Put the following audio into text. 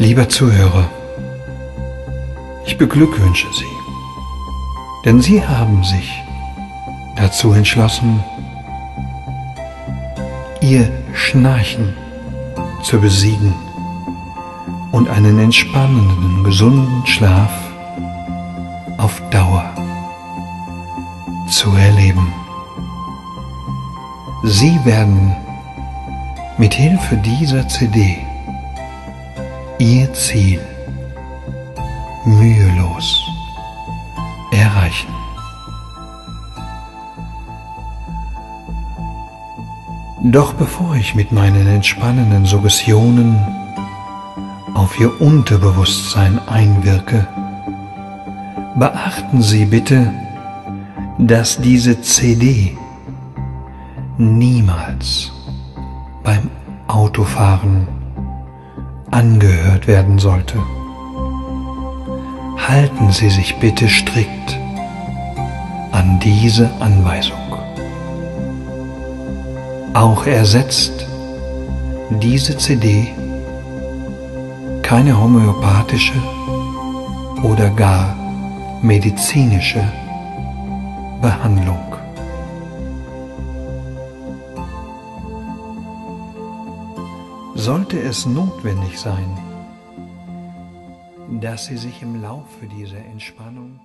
Lieber Zuhörer, ich beglückwünsche Sie, denn Sie haben sich dazu entschlossen, Ihr Schnarchen zu besiegen und einen entspannenden, gesunden Schlaf auf Dauer zu erleben. Sie werden mit Hilfe dieser CD Ihr Ziel mühelos erreichen. Doch bevor ich mit meinen entspannenden Suggestionen auf Ihr Unterbewusstsein einwirke, beachten Sie bitte, dass diese CD niemals beim Autofahren angehört werden sollte. Halten Sie sich bitte strikt an diese Anweisung. Auch ersetzt diese CD keine homöopathische oder gar medizinische Behandlung. Sollte es notwendig sein, dass Sie sich im Laufe dieser Entspannung